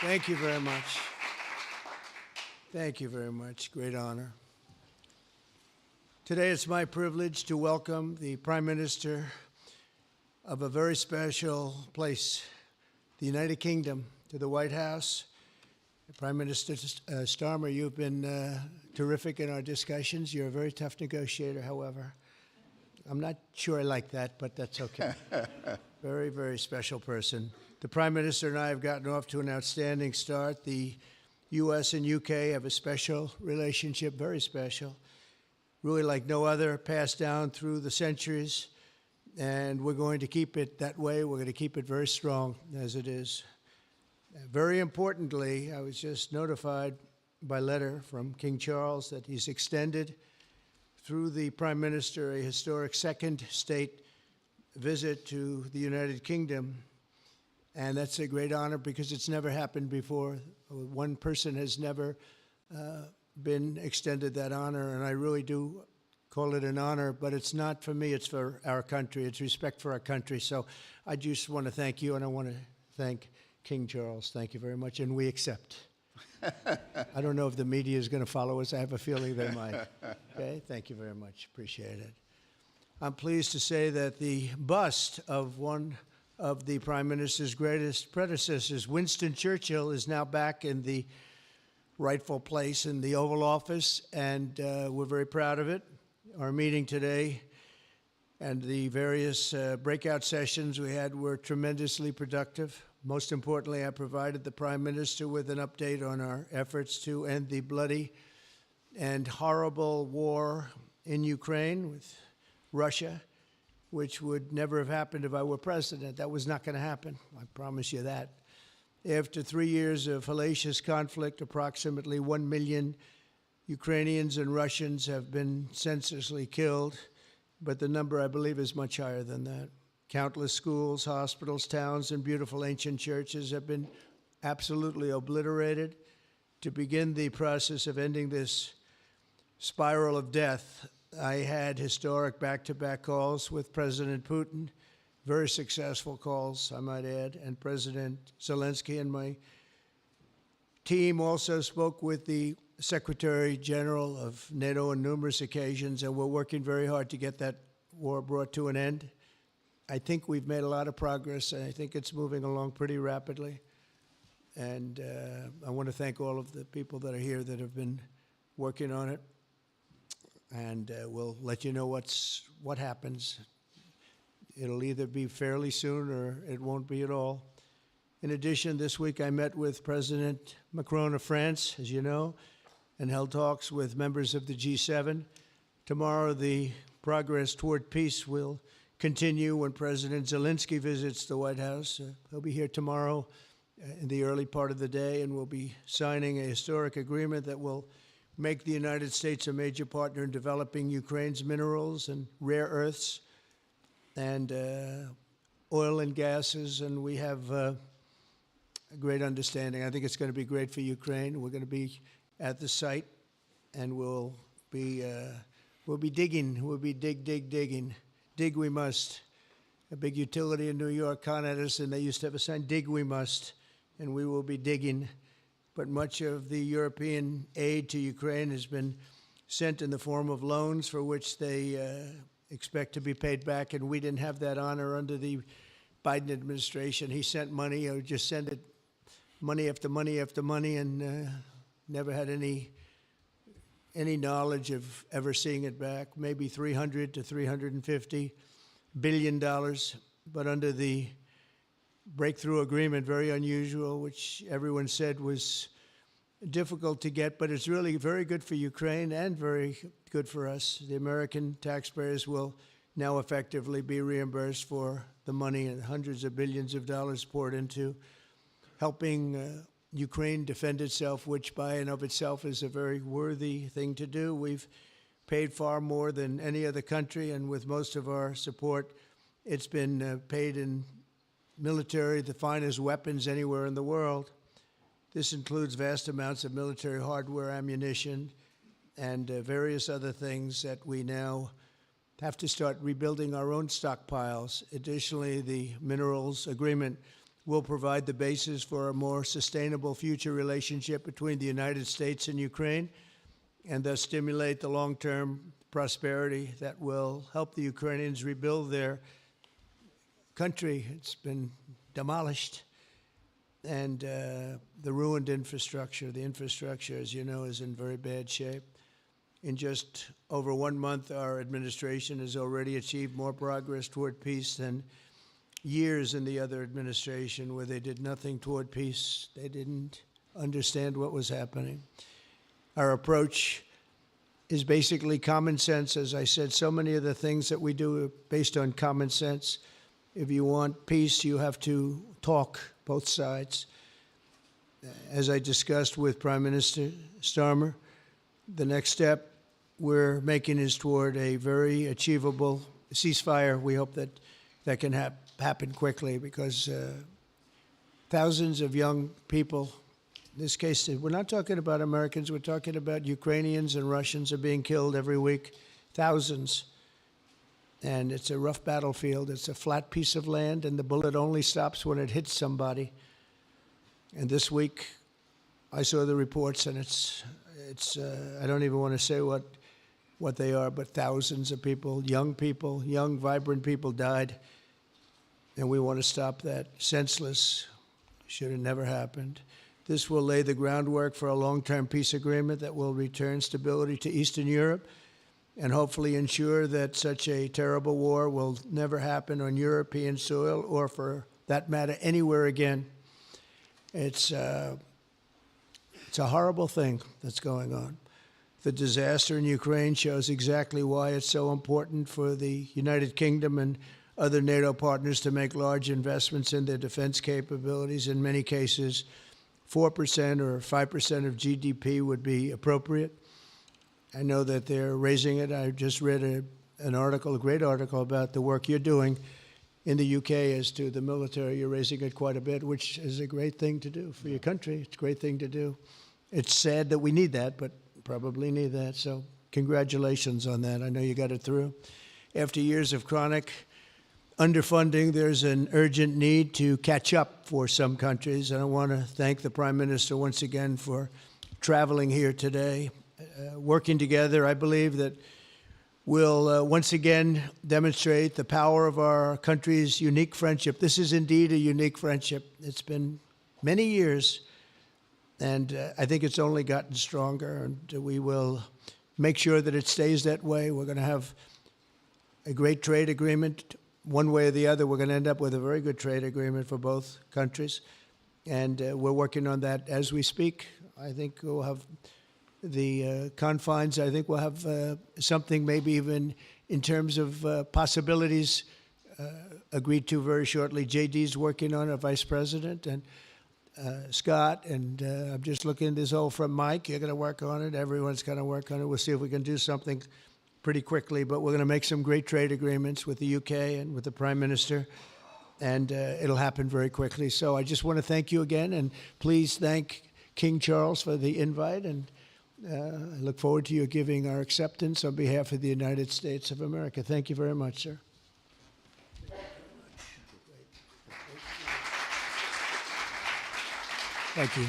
Thank you very much. Thank you very much. Great honor. Today it's my privilege to welcome the Prime Minister of a very special place, the United Kingdom, to the White House. Prime Minister Starmer, you've been terrific in our discussions. You're a very tough negotiator, however. I'm not sure I like that, but that's okay. Very, very special person. The Prime Minister and I have gotten off to an outstanding start. The U.S. and U.K. have a special relationship, very special, really like no other, passed down through the centuries, and we're going to keep it that way. We're going to keep it very strong as it is. Very importantly, I was just notified by letter from King Charles that he's extended through the Prime Minister a historic second state visit to the United Kingdom. And that's a great honor because it's never happened before. One person has never been extended that honor, and I really do call it an honor, but it's not for me, it's for our country. It's respect for our country. So I just want to thank you, and I want to thank King Charles. Thank you very much, and we accept. I don't know if the media is going to follow us. I have a feeling they might. Okay, thank you very much. Appreciate it. I'm pleased to say that the bust of one of the Prime Minister's greatest predecessors, Winston Churchill, is now back in the rightful place in the Oval Office, and we're very proud of it. Our meeting today and the various breakout sessions we had were tremendously productive. Most importantly, I provided the Prime Minister with an update on our efforts to end the bloody and horrible war in Ukraine with Russia, which would never have happened if I were president. That was not going to happen. I promise you that. After 3 years of hellacious conflict, approximately 1 million Ukrainians and Russians have been senselessly killed, but the number, I believe, is much higher than that. Countless schools, hospitals, towns, and beautiful ancient churches have been absolutely obliterated. To begin the process of ending this spiral of death, I had historic back-to-back calls with President Putin, very successful calls, I might add, and President Zelensky, and my team also spoke with the Secretary General of NATO on numerous occasions, and we're working very hard to get that war brought to an end. I think we've made a lot of progress, and I think it's moving along pretty rapidly. And I want to thank all of the people that are here that have been working on it. And we'll let you know what happens. It'll either be fairly soon or it won't be at all. In addition, this week I met with President Macron of France, as you know, and held talks with members of the G7. Tomorrow, the progress toward peace will continue when President Zelensky visits the White House. He'll be here tomorrow in the early part of the day, and we'll be signing a historic agreement that will make the United States a major partner in developing Ukraine's minerals and rare earths and oil and gases, and we have a great understanding. I think it's going to be great for Ukraine. We're going to be at the site, and we'll be digging. We'll be digging. Dig we must. A big utility in New York contacted us, and they used to have a sign, dig we must, and we will be digging. But much of the European aid to Ukraine has been sent in the form of loans for which they expect to be paid back, and we didn't have that honor under the Biden administration. He sent money, or just sent it, money after money after money, and never had any knowledge of ever seeing it back, maybe $300 to $350 billion. But under the breakthrough agreement, very unusual, which everyone said was difficult to get, but it's really very good for Ukraine and very good for us. The American taxpayers will now effectively be reimbursed for the money and hundreds of billions of dollars poured into helping Ukraine defend itself, which by and of itself is a very worthy thing to do. We've paid far more than any other country, and with most of our support, it's been paid in military, the finest weapons anywhere in the world. This includes vast amounts of military hardware, ammunition, and various other things that we now have to start rebuilding our own stockpiles. Additionally, the minerals agreement will provide the basis for a more sustainable future relationship between the United States and Ukraine, and thus stimulate the long-term prosperity that will help the Ukrainians rebuild their country. It's been demolished, and the ruined infrastructure. The infrastructure, as you know, is in very bad shape. In just over 1 month, our administration has already achieved more progress toward peace than years in the other administration where they did nothing toward peace. They didn't understand what was happening. Our approach is basically common sense. As I said, so many of the things that we do are based on common sense. If you want peace, you have to talk, both sides. As I discussed with Prime Minister Starmer, the next step we're making is toward a very achievable ceasefire. We hope that that can happen quickly, because thousands of young people, in this case, we're not talking about Americans, we're talking about Ukrainians and Russians are being killed every week, thousands. And it's a rough battlefield. It's a flat piece of land, and the bullet only stops when it hits somebody. And this week, I saw the reports, and it's I don't even want to say what they are, but thousands of people, young, vibrant people died. And we want to stop that. Senseless. Should have never happened. This will lay the groundwork for a long-term peace agreement that will return stability to Eastern Europe and hopefully ensure that such a terrible war will never happen on European soil, or for that matter, anywhere again. It's a horrible thing that's going on. The disaster in Ukraine shows exactly why it's so important for the United Kingdom and other NATO partners to make large investments in their defense capabilities. In many cases, 4% or 5% of GDP would be appropriate. I know that they're raising it. I just read an article, a great article, about the work you're doing in the UK as to the military. You're raising it quite a bit, which is a great thing to do for your country. It's a great thing to do. It's sad that we need that, but probably need that. So congratulations on that. I know you got it through. After years of chronic underfunding, there's an urgent need to catch up for some countries. And I want to thank the Prime Minister once again for traveling here today. Working together, I believe that we'll once again demonstrate the power of our country's unique friendship. This is indeed a unique friendship. It's been many years, and I think it's only gotten stronger, and we will make sure that it stays that way. We're going to have a great trade agreement. One way or the other, we're going to end up with a very good trade agreement for both countries, and we're working on that as we speak. I think we'll have the confines. I think we'll have something maybe even in terms of possibilities agreed to very shortly. JD's working on it, Vice President, and Scott, and I'm just looking at this all from Mike. You're going to work on it. Everyone's going to work on it. We'll see if we can do something pretty quickly, but we're going to make some great trade agreements with the UK and with the Prime Minister, and it'll happen very quickly. So I just want to thank you again, and please thank King Charles for the invite, and I look forward to you giving our acceptance on behalf of the United States of America. Thank you very much, sir. Thank you.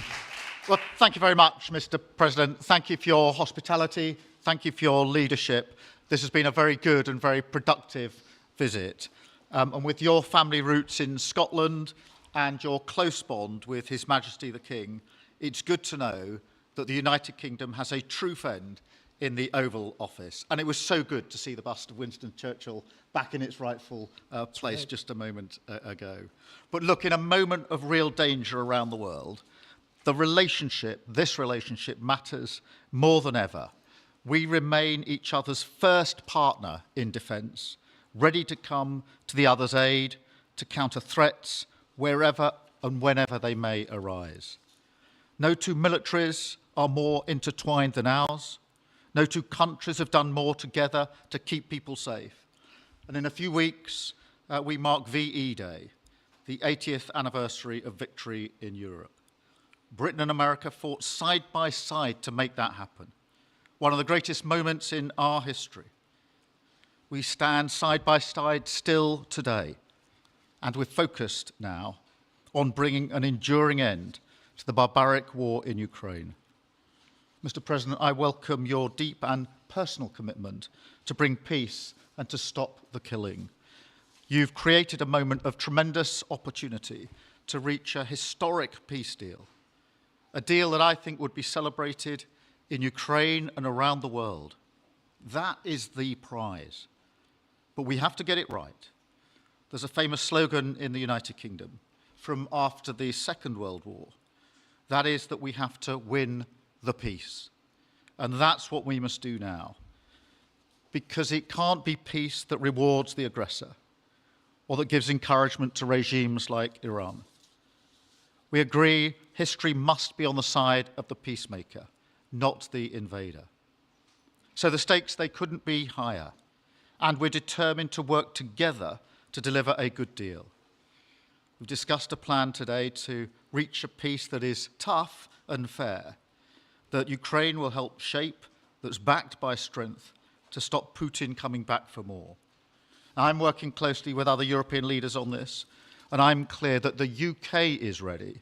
Well, thank you very much, Mr. President. Thank you for your hospitality. Thank you for your leadership. This has been a very good and very productive visit. And with your family roots in Scotland and your close bond with His Majesty the King, it's good to know that the United Kingdom has a true friend in the Oval Office. And it was so good to see the bust of Winston Churchill back in its rightful place just a moment ago. But look, in a moment of real danger around the world, this relationship matters more than ever. We remain each other's first partner in defence, ready to come to the other's aid, to counter threats wherever and whenever they may arise. No two militaries are more intertwined than ours. No two countries have done more together to keep people safe. And in a few weeks, we mark VE Day, the 80th anniversary of victory in Europe. Britain and America fought side by side to make that happen. One of the greatest moments in our history. We stand side by side still today, and we're focused now on bringing an enduring end to the barbaric war in Ukraine. Mr. President, I welcome your deep and personal commitment to bring peace and to stop the killing. You've created a moment of tremendous opportunity to reach a historic peace deal, a deal that I think would be celebrated in Ukraine and around the world. That is the prize. But we have to get it right. There's a famous slogan in the United Kingdom from after the Second World War. That is that we have to win the peace. And that's what we must do now. Because it can't be peace that rewards the aggressor or that gives encouragement to regimes like Iran. We agree history must be on the side of the peacemaker, not the invader. So the stakes, they couldn't be higher. And we're determined to work together to deliver a good deal. We've discussed a plan today to reach a peace that is tough and fair, that Ukraine will help shape, that's backed by strength, to stop Putin coming back for more. I'm working closely with other European leaders on this, and I'm clear that the UK is ready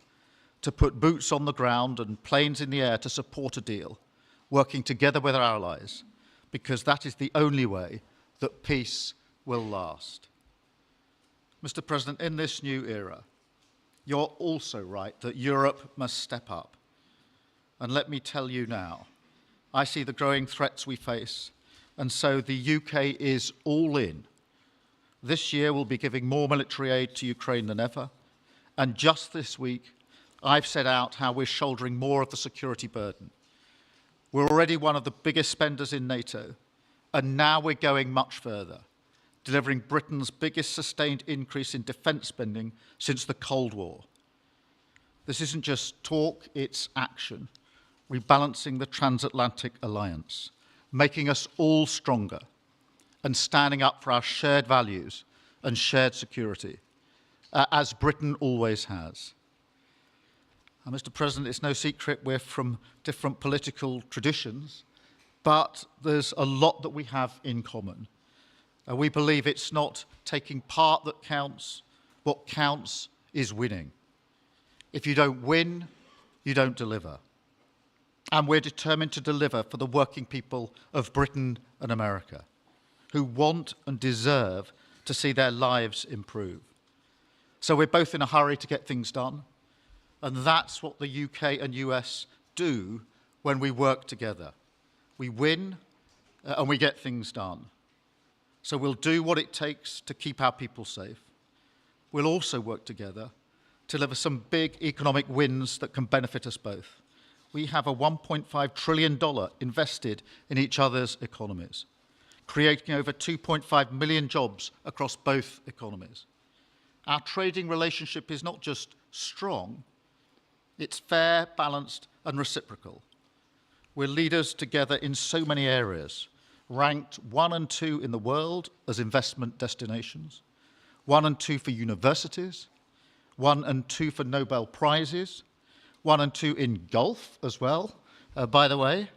to put boots on the ground and planes in the air to support a deal, working together with our allies, because that is the only way that peace will last. Mr. President, in this new era, you're also right that Europe must step up. And let me tell you now, I see the growing threats we face, and so the UK is all in. This year we'll be giving more military aid to Ukraine than ever, and just this week I've set out how we're shouldering more of the security burden. We're already one of the biggest spenders in NATO, and now we're going much further, delivering Britain's biggest sustained increase in defence spending since the Cold War. This isn't just talk, it's action, rebalancing the transatlantic alliance, making us all stronger, and standing up for our shared values and shared security, as Britain always has. And Mr. President, it's no secret we're from different political traditions, but there's a lot that we have in common. We believe it's not taking part that counts. What counts is winning. If you don't win, you don't deliver. And we're determined to deliver for the working people of Britain and America, who want and deserve to see their lives improve. So we're both in a hurry to get things done, and that's what the UK and US do when we work together. We win and we get things done. So we'll do what it takes to keep our people safe. We'll also work together to deliver some big economic wins that can benefit us both. We have a $1.5 trillion invested in each other's economies, creating over 2.5 million jobs across both economies. Our trading relationship is not just strong, it's fair, balanced, and reciprocal. We're leaders together in so many areas, ranked 1 and 2 in the world as investment destinations, 1 and 2 for universities, 1 and 2 for Nobel Prizes, 1 and 2 in golf as well, by the way.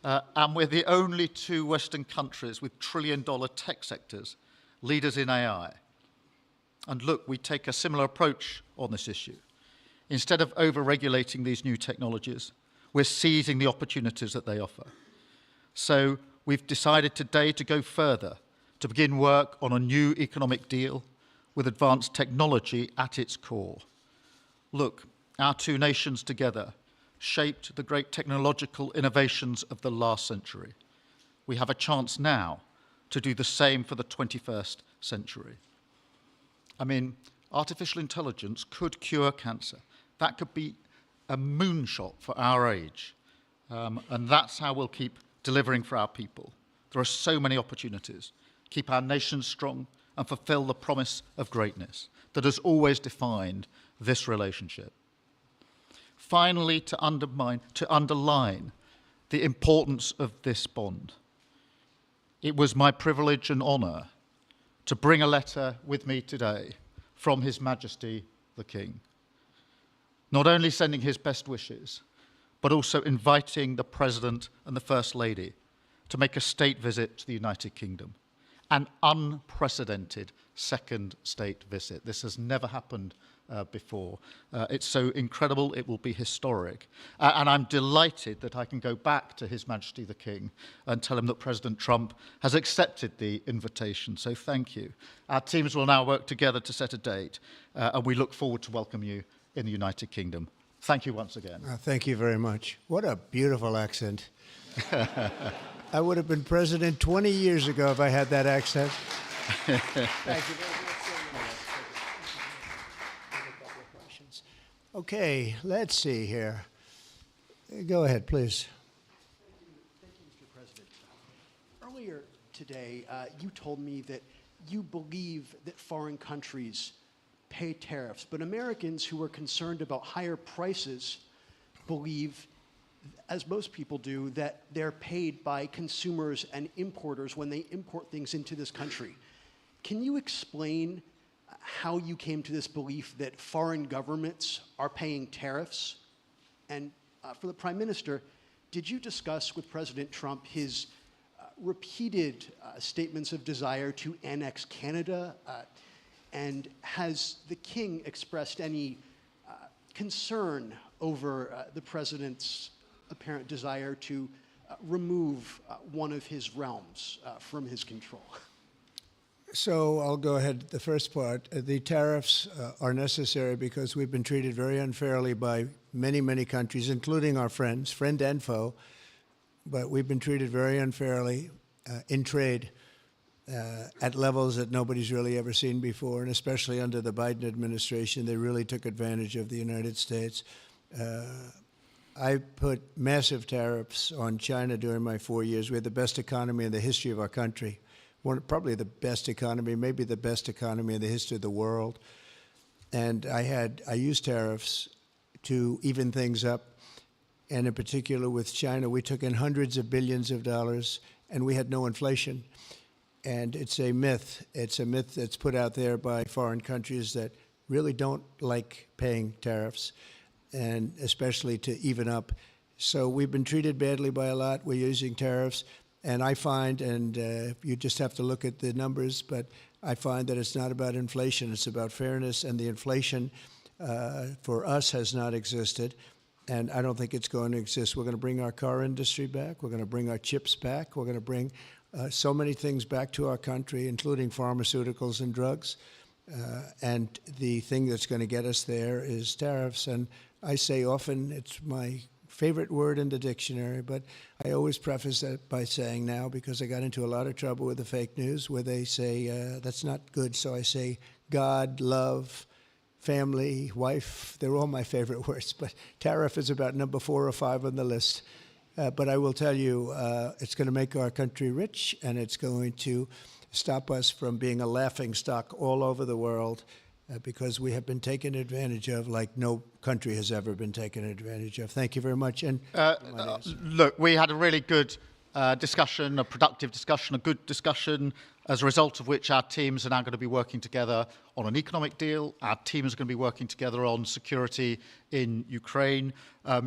And we're the only 2 Western countries with trillion-dollar tech sectors, leaders in AI. And look, we take a similar approach on this issue. Instead of over-regulating these new technologies, we're seizing the opportunities that they offer. So we've decided today to go further, to begin work on a new economic deal with advanced technology at its core. Look, our 2 nations together shaped the great technological innovations of the last century. We have a chance now to do the same for the 21st century. I mean, artificial intelligence could cure cancer. That could be a moonshot for our age. And that's how we'll keep delivering for our people. There are so many opportunities. Keep our nation strong and fulfill the promise of greatness that has always defined this relationship. Finally, to underline the importance of this bond. It was my privilege and honour to bring a letter with me today from His Majesty the King, not only sending his best wishes, but also inviting the President and the First Lady to make a state visit to the United Kingdom, an unprecedented second state visit. This has never happened before. It's so incredible, it will be historic. And I'm delighted that I can go back to His Majesty the King and tell him that President Trump has accepted the invitation. So thank you. Our teams will now work together to set a date, and we look forward to welcome you in the United Kingdom. Thank you once again. Thank you very much. What a beautiful accent. I would have been president 20 years ago if I had that accent. Thank you very much. Okay, let's see here. Go ahead, please. Thank you, Mr. President. Earlier today, you told me that you believe that foreign countries pay tariffs, but Americans who are concerned about higher prices believe, as most people do, that they're paid by consumers and importers when they import things into this country. Can you explain how you came to this belief that foreign governments are paying tariffs? And for the Prime Minister, did you discuss with President Trump his repeated statements of desire to annex Canada? And has the King expressed any concern over the President's apparent desire to remove one of his realms from his control? So I'll go ahead. The first part, the tariffs are necessary because we've been treated very unfairly by many, many countries, including our friends, friend and foe. But we've been treated very unfairly in trade at levels that nobody's really ever seen before, and especially under the Biden administration, they really took advantage of the United States. I put massive tariffs on China during my 4 years. We had the best economy in the history of our country. Probably the best economy, maybe the best economy in the history of the world. And I used tariffs to even things up. And in particular with China, we took in hundreds of billions of dollars and we had no inflation. And it's a myth. It's a myth that's put out there by foreign countries that really don't like paying tariffs, and especially to even up. So we've been treated badly by a lot. We're using tariffs. And I find, and you just have to look at the numbers, but I find that it's not about inflation, it's about fairness, and the inflation for us has not existed, and I don't think it's going to exist. We're going to bring our car industry back, we're going to bring our chips back, we're going to bring so many things back to our country, including pharmaceuticals and drugs, and the thing that's going to get us there is tariffs. And I say often, it's my favorite word in the dictionary, but I always preface that by saying now, because I got into a lot of trouble with the fake news where they say that's not good, so I say God, love, family, wife, they're all my favorite words, but tariff is about number 4 or 5 on the list. But I will tell you, it's going to make our country rich, and it's going to stop us from being a laughingstock all over the world, because we have been taken advantage of like no country has ever been taken advantage of. Thank you very much. And look, we had a really good discussion, a productive discussion, a good discussion, as a result of which our teams are now going to be working together on an economic deal. Our teams are going to be working together on security in Ukraine.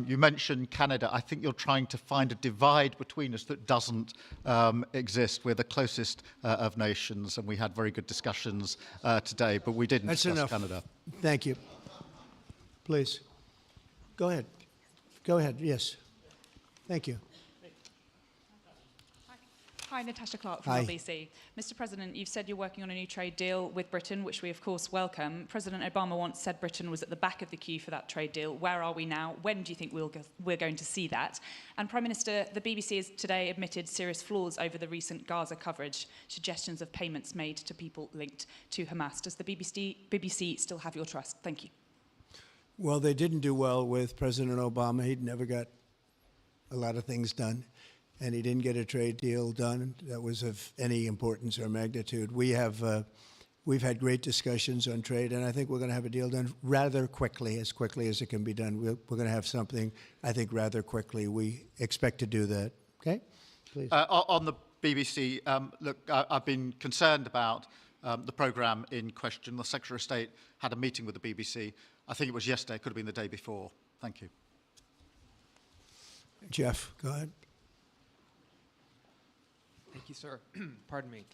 You mentioned Canada. I think you're trying to find a divide between us that doesn't exist. We're the closest of nations, and we had very good discussions today, but we didn't discuss Canada. Thank you. Please. Go ahead. Go ahead. Yes. Thank you. Hi, Natasha Clark from Hi. LBC. Mr. President, you've said you're working on a new trade deal with Britain, which we of course welcome. President Obama once said Britain was at the back of the queue for that trade deal. Where are we now? When do you think we're going to see that? And Prime Minister, the BBC has today admitted serious flaws over the recent Gaza coverage, suggestions of payments made to people linked to Hamas. Does the BBC still have your trust? Thank you. Well, they didn't do well with President Obama. He'd never got a lot of things done, and he didn't get a trade deal done that was of any importance or magnitude. We've had great discussions on trade, and I think we're going to have a deal done rather quickly as it can be done. We're going to have something, I think, rather quickly. We expect to do that. Okay? Please. On the BBC, look, I've been concerned about the programme in question. The Secretary of State had a meeting with the BBC. I think it was yesterday, it could have been the day before. Thank you. Jeff, go ahead. Thank Thank you, sir. Pardon me.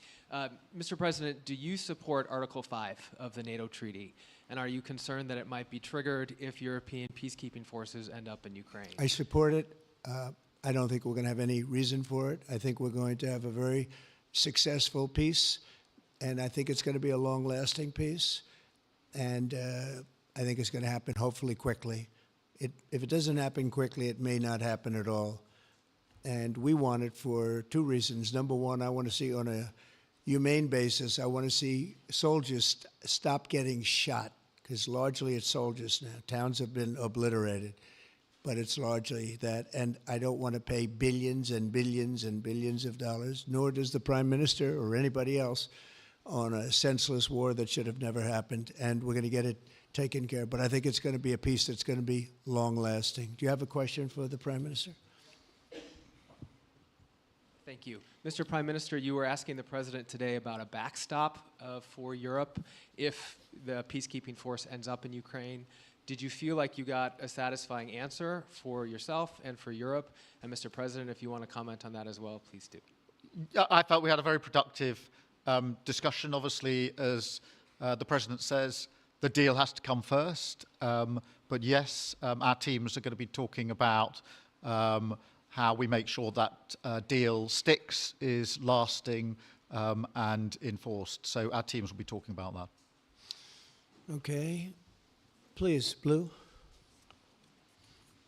Mr. President, do you support Article 5 of the NATO treaty? And are you concerned that it might be triggered if European peacekeeping forces end up in Ukraine? I support it. I don't think we're going to have any reason for it. I think we're going to have a very successful peace, and I think it's going to be a long-lasting peace. And I think it's going to happen hopefully quickly. If it doesn't happen quickly, it may not happen at all. And we want it for two reasons. Number one, I want to see on a humane basis, I want to see soldiers stop getting shot, because largely it's soldiers now. Towns have been obliterated, but it's largely that. And I don't want to pay billions and billions and billions of dollars, nor does the Prime Minister or anybody else, on a senseless war that should have never happened. And we're going to get it taken care of. But I think it's going to be a peace that's going to be long-lasting. Do you have a question for the Prime Minister? Thank you. Mr. Prime Minister, you were asking the President today about a backstop for Europe if the peacekeeping force ends up in Ukraine. Did you feel like you got a satisfying answer for yourself and for Europe? And Mr. President, if you want to comment on that as well, please do. I felt we had a very productive discussion. Obviously, as the President says, the deal has to come first. But yes, our teams are going to be talking about how we make sure that deal sticks, is lasting and enforced. So our teams will be talking about that. Okay. Please, Blue.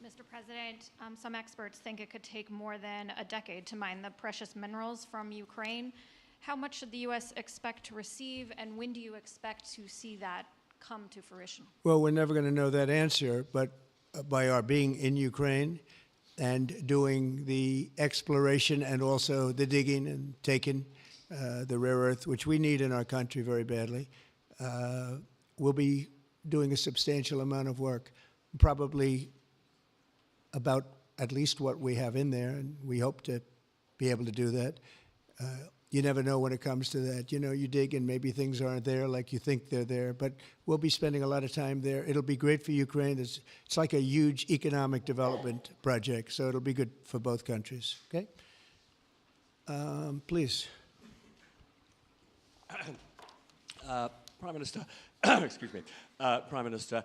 Mr. President, some experts think it could take more than a decade to mine the precious minerals from Ukraine. How much should the U.S. expect to receive, and when do you expect to see that come to fruition? Well, we're never going to know that answer, but by our being in Ukraine and doing the exploration and also the digging and taking the rare earth, which we need in our country very badly, we'll be doing a substantial amount of work, probably about at least what we have in there, and we hope to be able to do that. You never know when it comes to that. You know, you dig and maybe things aren't there like you think they're there, but we'll be spending a lot of time there. It'll be great for Ukraine. It's like a huge economic development project, so it'll be good for both countries, okay? Please. Prime Minister, excuse me, Prime Minister,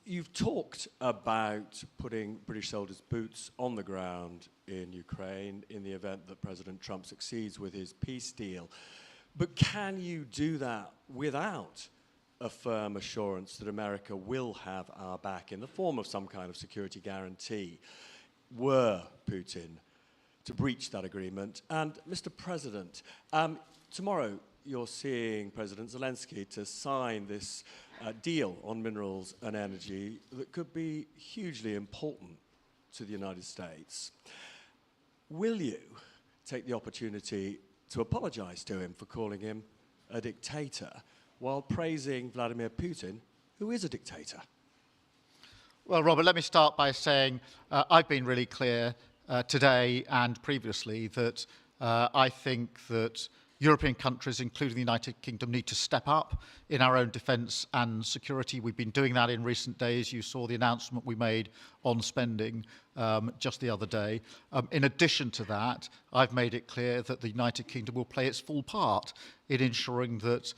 you've talked about putting British soldiers' boots on the ground in Ukraine in the event that President Trump succeeds with his peace deal. But can you do that without a firm assurance that America will have our back in the form of some kind of security guarantee were Putin to breach that agreement? And Mr. President, tomorrow you're seeing President Zelensky to sign this deal on minerals and energy that could be hugely important to the United States. Will you take the opportunity to apologize to him for calling him a dictator while praising Vladimir Putin, who is a dictator? Well, Robert, let me start by saying I've been really clear today and previously that I think that European countries, including the United Kingdom, need to step up in our own defence and security. We've been doing that in recent days. You saw the announcement we made on spending just the other day. In addition to that, I've made it clear that the United Kingdom will play its full part in ensuring that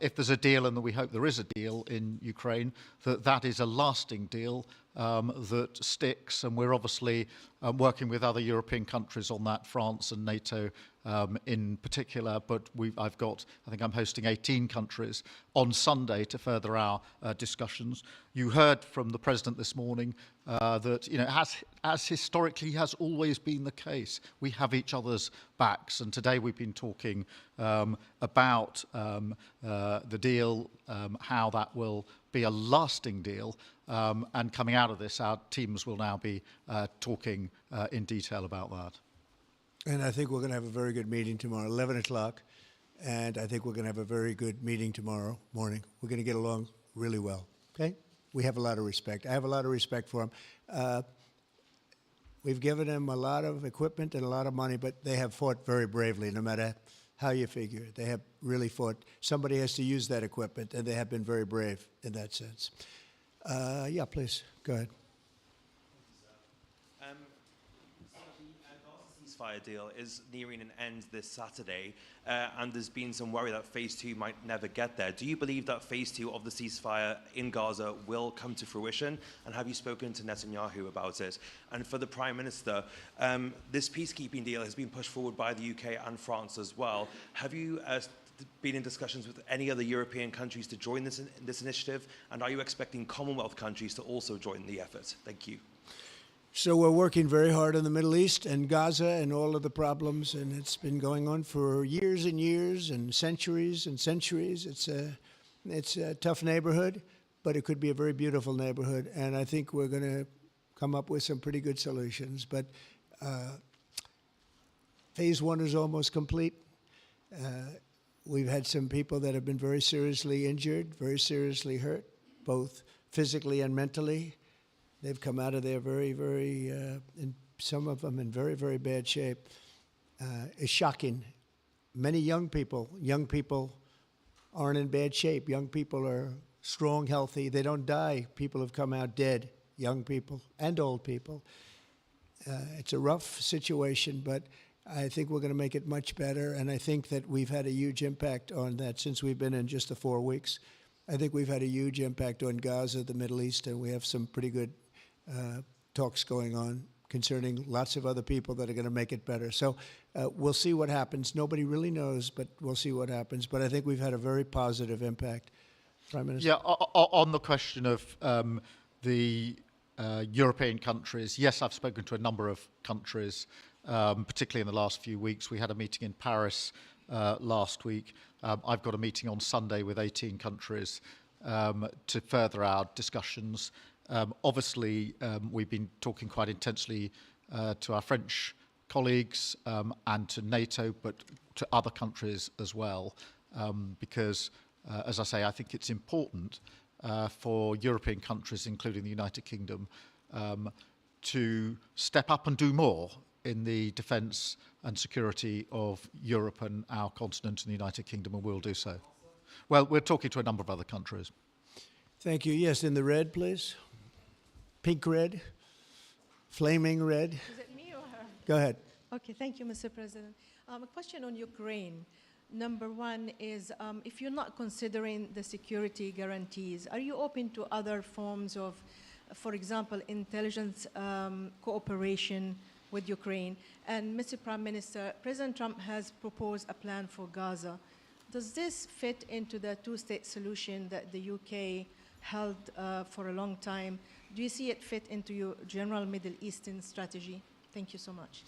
if there's a deal, and we hope there is a deal in Ukraine, that is a lasting deal that sticks. And we're obviously working with other European countries on that, France and NATO in particular. But I think I'm hosting 18 countries on Sunday to further our discussions. You heard from the President this morning that, you know, as historically has always been the case, we have each other's backs. And today we've been talking about the deal, how that will be a lasting deal. And coming out of this, our teams will now be talking in detail about that. And I think we're going to have a very good meeting tomorrow, 11 o'clock. And I think we're going to have a very good meeting tomorrow morning. We're going to get along really well, okay? We have a lot of respect. I have a lot of respect for them. We've given them a lot of equipment and a lot of money, but they have fought very bravely, no matter how you figure it. They have really fought. Somebody has to use that equipment, and they have been very brave in that sense. Yeah, please, go ahead. ceasefire deal is nearing an end this Saturday, and there's been some worry that phase 2 might never get there. Do you believe that phase 2 of the ceasefire in Gaza will come to fruition? And have you spoken to Netanyahu about it? And for the Prime Minister, this peacekeeping deal has been pushed forward by the UK and France as well. Have you been in discussions with any other European countries to join this initiative? And are you expecting Commonwealth countries to also join the effort? Thank you. So we're working very hard in the Middle East and Gaza and all of the problems, and it's been going on for years and years and centuries and centuries. It's a tough neighborhood, but it could be a very beautiful neighborhood, and I think we're going to come up with some pretty good solutions. But phase 1 is almost complete. We've had some people that have been very seriously injured, very seriously hurt, both physically and mentally. They've come out of there and some of them in very, very bad shape. It's shocking. Many young people aren't in bad shape. Young people are strong, healthy. They don't die. People have come out dead, young people and old people. It's a rough situation, but I think we're going to make it much better, and I think that we've had a huge impact on that since we've been in just the 4 weeks. I think we've had a huge impact on Gaza, the Middle East, and we have some pretty good talks going on concerning lots of other people that are going to make it better. So we'll see what happens. Nobody really knows, but we'll see what happens. But I think we've had a very positive impact. Prime Minister? Yeah, on the question of the European countries, yes, I've spoken to a number of countries, particularly in the last few weeks. We had a meeting in Paris last week. I've got a meeting on Sunday with 18 countries to further our discussions. Obviously, we've been talking quite intensely to our French colleagues and to NATO, but to other countries as well, because, as I say, I think it's important for European countries, including the United Kingdom, to step up and do more in the defence and security of Europe and our continent and the United Kingdom, and we'll do so. Well, we're talking to a number of other countries. Thank you. Yes, in the red, please. Pink red, flaming red. Is it me or her? Go ahead. Okay, thank you, Mr. President. A question on Ukraine. Number one is, if you're not considering the security guarantees, are you open to other forms of, for example, intelligence cooperation with Ukraine? And Mr. Prime Minister, President Trump has proposed a plan for Gaza. Does this fit into the two-state solution that the UK held for a long time? Do you see it fit into your general Middle Eastern strategy? Thank you so much.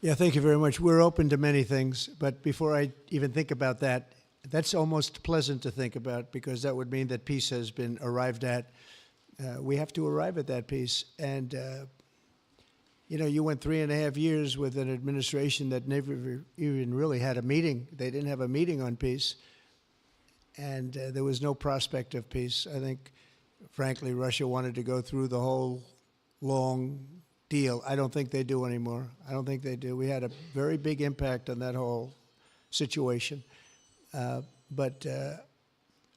Yeah, thank you very much. We're open to many things, but before I even think about that, that's almost pleasant to think about because that would mean that peace has been arrived at. We have to arrive at that peace. And, you know, you went 3.5 years with an administration that never even really had a meeting. They didn't have a meeting on peace. And there was no prospect of peace. I think, frankly, Russia wanted to go through the whole long deal. I don't think they do anymore. I don't think they do. We had a very big impact on that whole situation. But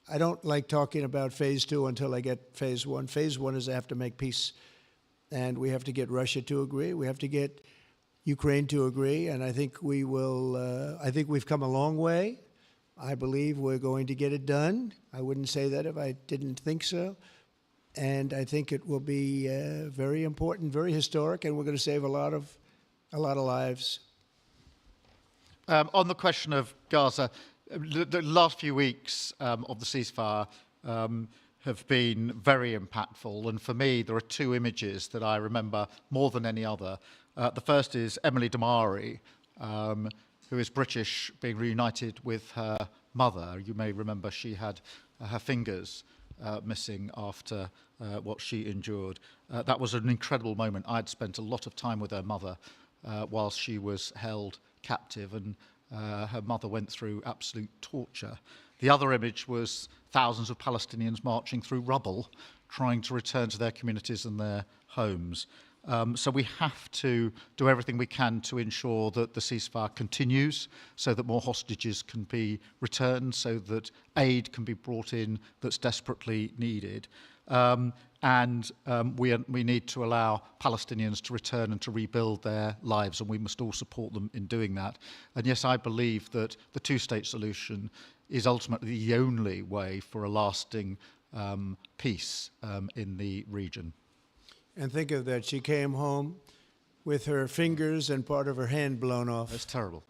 I don't like talking about phase 2 until I get phase 1. Phase 1 is I have to make peace. And we have to get Russia to agree. We have to get Ukraine to agree. And I think we will, I think we've come a long way. I believe we're going to get it done. I wouldn't say that if I didn't think so. And I think it will be very important, very historic, and we're going to save a lot of lives. On the question of Gaza, the last few weeks of the ceasefire have been very impactful. And for me, there are two images that I remember more than any other. The first is Emily Damari, who is British, being reunited with her mother. You may remember she had her fingers missing after what she endured. That was an incredible moment. I'd spent a lot of time with her mother whilst she was held captive, and her mother went through absolute torture. The other image was thousands of Palestinians marching through rubble, trying to return to their communities and their homes. So we have to do everything we can to ensure that the ceasefire continues, so that more hostages can be returned, so that aid can be brought in that's desperately needed. We need to allow Palestinians to return and to rebuild their lives, and we must all support them in doing that. And yes, I believe that the two-state solution is ultimately the only way for a lasting peace in the region. And think of that, she came home with her fingers and part of her hand blown off. That's terrible.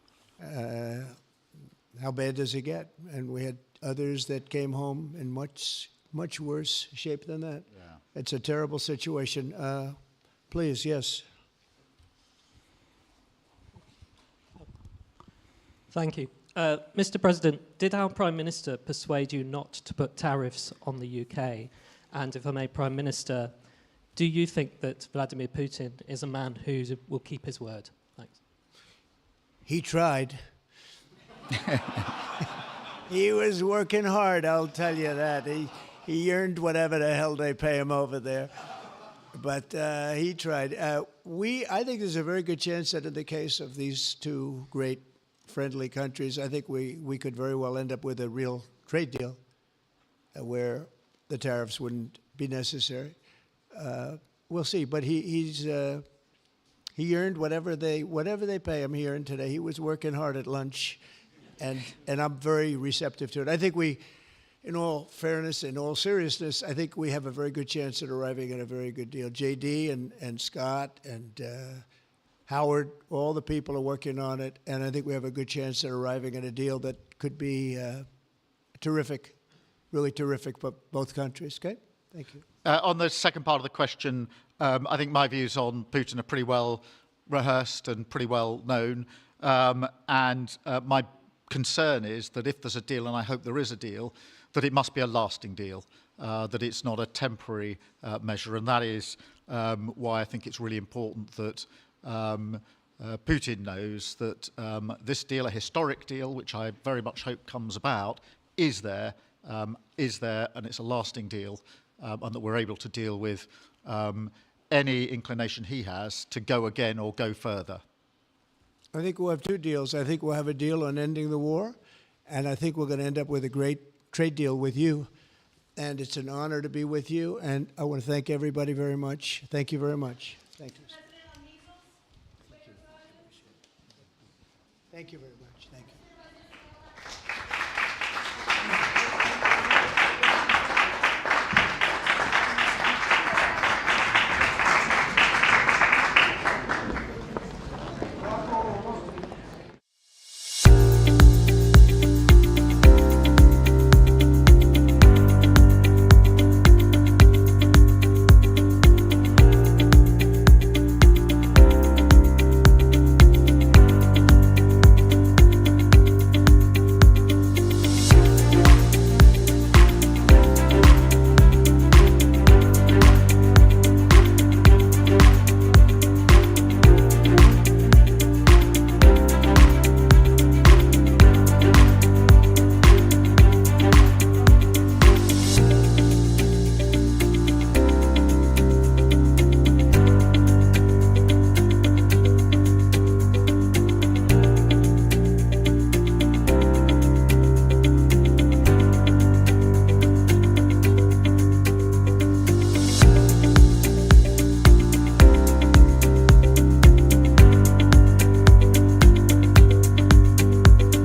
How bad does it get? And we had others that came home in much worse shape than that. Yeah. It's a terrible situation. Please, yes. Thank you. Mr. President, did our Prime Minister persuade you not to put tariffs on the UK? And if I may, Prime Minister, do you think that Vladimir Putin is a man who will keep his word? Thanks. He tried. He was working hard, I'll tell you that. He earned whatever the hell they pay him over there. But he tried. I think there's a very good chance that in the case of these two great friendly countries, I think we could very well end up with a real trade deal where the tariffs wouldn't be necessary. We'll see. But he earned whatever they pay him. He earned today. He was working hard at lunch. And I'm very receptive to it. I think in all fairness, in all seriousness, I think we have a very good chance at arriving at a very good deal. JD and Scott and Howard, all the people are working on it, and I think we have a good chance at arriving at a deal that could be terrific, really terrific for both countries. Okay? Thank you. On the second part of the question, I think my views on Putin are pretty well rehearsed and pretty well known. My concern is that if there's a deal, and I hope there is a deal, that it must be a lasting deal, that it's not a temporary measure. And that is why I think it's really important that Putin knows that this deal, a historic deal, which I very much hope comes about, is there, and it's a lasting deal, and that we're able to deal with any inclination he has to go again or go further. I think we'll have two deals. I think we'll have a deal on ending the war, and I think we're going to end up with a great trade deal with you. And it's an honor to be with you, and I want to thank everybody very much. Thank you very much. Thank you. Thank you very much. Thank you.